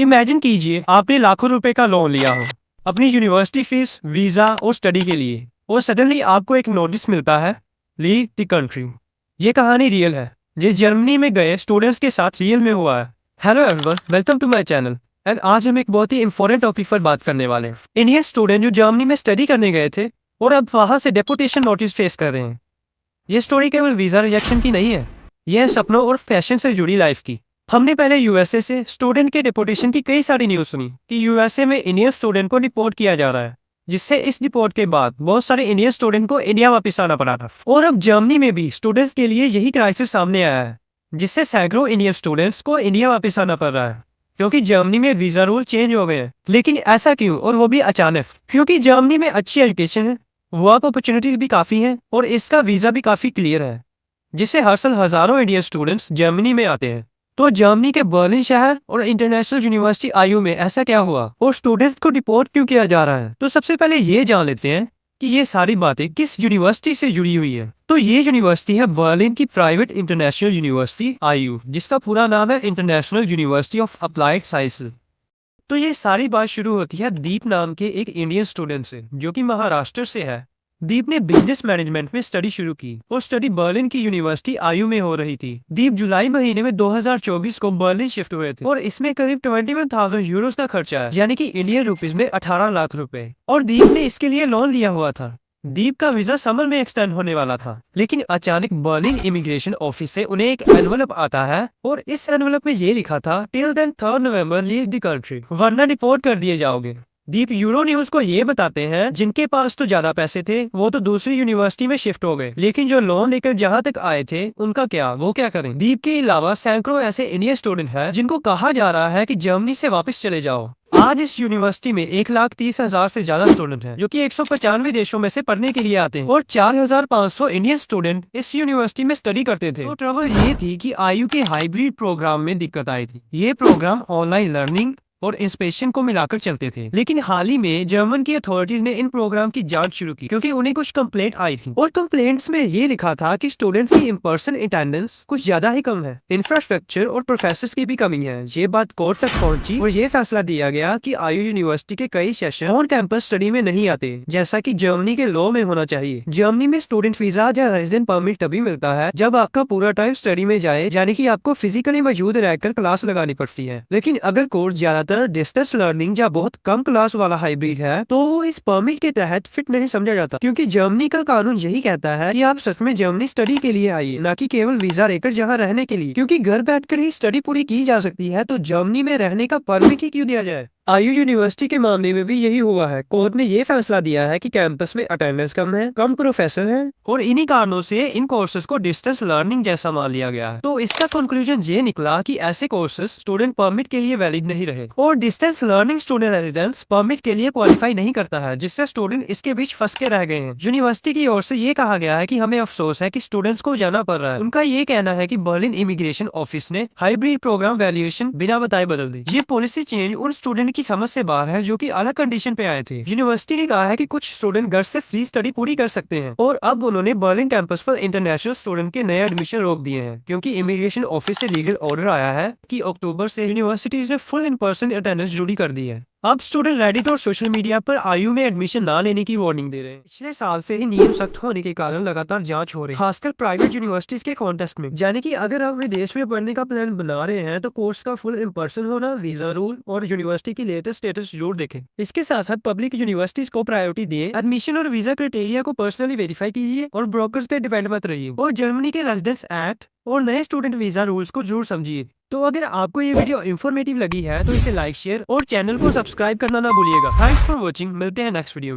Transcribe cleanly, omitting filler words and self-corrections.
Imagine कीजिए आपने लाखों रुपए का लोन लिया हो अपनी यूनिवर्सिटी फीस, वीजा और स्टडी के लिए, और सडनली आपको एक नोटिस मिलता है, लीव द कंट्री। ये कहानी रियल है, ये जर्मनी में गए स्टूडेंट्स के साथ रियल में हुआ है। Hello everyone, welcome to my channel. And आज हम एक बहुत ही इंपॉर्टेंट टॉपिक पर बात करने वाले हैं। इंडियन स्टूडेंट जो जर्मनी में स्टडी करने गए थे और अब वहां से डेपुटेशन नोटिस फेस कर रहे हैं। ये स्टोरी केवल वीजा रिजेक्शन की नहीं है, यह है सपनों और फैशन से जुड़ी लाइफ की। हमने पहले यूएसए से स्टूडेंट के डिपोर्टेशन की कई सारी न्यूज़ सुनी कि यूएसए में इंडियन स्टूडेंट को डिपोर्ट किया जा रहा है, जिससे इस डिपोर्ट के बाद बहुत सारे इंडियन स्टूडेंट को इंडिया वापस आना पड़ा था। और अब जर्मनी में भी स्टूडेंट्स के लिए यही क्राइसिस सामने आया है, जिससे सैकड़ों इंडियन स्टूडेंट्स को इंडिया वापस आना पड़ रहा है, क्योंकि जर्मनी में वीजा रूल चेंज हो गए हैं। लेकिन ऐसा क्यों, और वो भी अचानक? क्योंकि जर्मनी में अच्छी एजुकेशन है, वर्क अपॉर्चुनिटीज भी काफ़ी हैं और इसका वीज़ा भी काफ़ी क्लियर है, जिससे हर साल हज़ारों इंडियन स्टूडेंट्स जर्मनी में आते हैं। तो जर्मनी के बर्लिन शहर और इंटरनेशनल यूनिवर्सिटी आईयू में ऐसा क्या हुआ और स्टूडेंट्स को डिपोर्ट क्यों किया जा रहा है? तो सबसे पहले ये जान लेते हैं कि ये सारी बातें किस यूनिवर्सिटी से जुड़ी हुई है। तो ये यूनिवर्सिटी है बर्लिन की प्राइवेट इंटरनेशनल यूनिवर्सिटी आईयू, जिसका पूरा नाम है international university of applied sciences. तो ये सारी बात शुरू होती है दीप नाम के एक इंडियन स्टूडेंट से, जो कि महाराष्ट्र से है। दीप ने बिजनेस मैनेजमेंट में स्टडी शुरू की और स्टडी बर्लिन की यूनिवर्सिटी आईयू में हो रही थी। दीप जुलाई महीने में 2024 को बर्लिन शिफ्ट हुए थे और इसमें करीब 21,000 यूरोस का खर्चा है, यानी कि इंडियन रुपीस में 18 लाख रुपए। और दीप ने इसके लिए लोन लिया हुआ था। दीप का वीजा समर में एक्सटेंड होने वाला था, लेकिन अचानक बर्लिन इमिग्रेशन ऑफिस से उन्हें एक एनवलप आता है और इस एनवलप में ये लिखा था, till then 3 November leave the country, वरना डिपोर्ट कर दिए जाओगे। दीप यूरो न्यूज को ये बताते हैं, जिनके पास तो ज्यादा पैसे थे वो तो दूसरी यूनिवर्सिटी में शिफ्ट हो गए, लेकिन जो लोन लेकर जहां तक आए थे उनका क्या, वो क्या करें? दीप के अलावा सैकड़ों ऐसे इंडियन स्टूडेंट हैं जिनको कहा जा रहा है कि जर्मनी से वापस चले जाओ। आज इस यूनिवर्सिटी में 1,30,000 से ज्यादा स्टूडेंट हैं, जो कि 195 देशों में से पढ़ने के लिए आते हैं और 4,500 इंडियन स्टूडेंट इस यूनिवर्सिटी में स्टडी करते थे। तो ट्रबल ये थी कि आईयू के हाइब्रिड प्रोग्राम में दिक्कत आई थी। ये प्रोग्राम ऑनलाइन लर्निंग और इंस्पेक्शन को मिलाकर चलते थे, लेकिन हाल ही में जर्मन की अथॉरिटीज ने इन प्रोग्राम की जांच शुरू की, क्योंकि उन्हें कुछ कंप्लेंट आई थी और कंप्लेंट्स में ये लिखा था कि स्टूडेंट्स की इन पर्सन अटेंडेंस कुछ ज्यादा ही कम है, इंफ्रास्ट्रक्चर और प्रोफेसर्स की भी कमी है। ये बात कोर्ट तक पहुंची और ये फैसला दिया गया कि आईयू यूनिवर्सिटी के कई सेशन ऑन कैंपस स्टडी में नहीं आते, जैसा कि जर्मनी के लॉ में होना चाहिए। जर्मनी में स्टूडेंट वीजा या रेजिडेंट परमिट तभी मिलता है जब आपका पूरा टाइम स्टडी में जाए, यानी कि आपको फिजिकली मौजूद रहकर क्लास लगानी पड़ती है। लेकिन अगर कोर्स ज्यादातर डिस्टेंस लर्निंग या बहुत कम क्लास वाला हाइब्रिड है, तो वो इस परमिट के तहत फिट नहीं समझा जाता, क्योंकि जर्मनी का कानून यही कहता है कि आप सच में जर्मनी स्टडी के लिए आइए, न कि केवल वीजा लेकर जहाँ रहने के लिए। क्योंकि घर बैठकर ही स्टडी पूरी की जा सकती है, तो जर्मनी में रहने का परमिट ही क्यों दिया जाए? आईयू यूनिवर्सिटी के मामले में भी यही हुआ है। कोर्ट ने यह फैसला दिया है कि कैंपस में अटेंडेंस कम है, कम प्रोफेसर हैं और इन्हीं कारणों से इन कोर्सेज को डिस्टेंस लर्निंग जैसा मान लिया गया है। तो इसका कंक्लूजन ये निकला कि ऐसे कोर्सेज स्टूडेंट परमिट के लिए वैलिड नहीं रहे और distance learning student residence permit के लिए क्वालिफाई नहीं करता है, जिससे स्टूडेंट इसके बीच फंस के रह गए हैं। यूनिवर्सिटी की ओर से ये कहा गया है कि हमें अफसोस है कि स्टूडेंट्स को जाना पड़ रहा है। उनका ये कहना है कि बर्लिन इमिग्रेशन ऑफिस ने हाइब्रिड प्रोग्राम वैल्यूएशन बिना बताए बदल दी। ये पॉलिसी चेंज उन स्टूडेंट की समझ से बाहर है जो कि अलग कंडीशन पे आए थे। यूनिवर्सिटी ने कहा है कि कुछ स्टूडेंट घर से फ्री स्टडी पूरी कर सकते हैं और अब उन्होंने बर्लिन कैंपस पर इंटरनेशनल स्टूडेंट के नए एडमिशन रोक दिए हैं, क्योंकि इमिग्रेशन ऑफिस से लीगल ऑर्डर आया है कि अक्टूबर से यूनिवर्सिटीज ने फुल इन पर्सन अटेंडेंस जुड़ी कर दी है। अब स्टूडेंट रेडिट और सोशल मीडिया पर आईयू में एडमिशन ना लेने की वार्निंग दे रहे हैं। पिछले साल से ही नियम सख्त होने के कारण लगातार जांच हो रही है, खासकर प्राइवेट यूनिवर्सिटीज के कॉन्टेस्ट में। यानी कि अगर आप विदेश में पढ़ने का प्लान बना रहे हैं, तो कोर्स का फुल इन पर्सन होना, वीजा रूल और यूनिवर्सिटी की लेटेस्ट स्टेटस जरूर देखें। इसके साथ साथ पब्लिक यूनिवर्सिटीज को प्रायोरिटी दिए, एडमिशन और वीजा क्राइटेरिया को पर्सनली वेरीफाई कीजिए और ब्रोकर्स पे डिपेंड मत रहिए, और जर्मनी के रेजिडेंस एक्ट और नए स्टूडेंट वीजा रूल्स को जरूर समझिए। तो अगर आपको ये वीडियो इंफॉर्मेटिव लगी है तो इसे लाइक, शेयर और चैनल को सब्सक्राइब करना ना भूलिएगा। थैंक्स फॉर वॉचिंग, मिलते हैं नेक्स्ट वीडियो।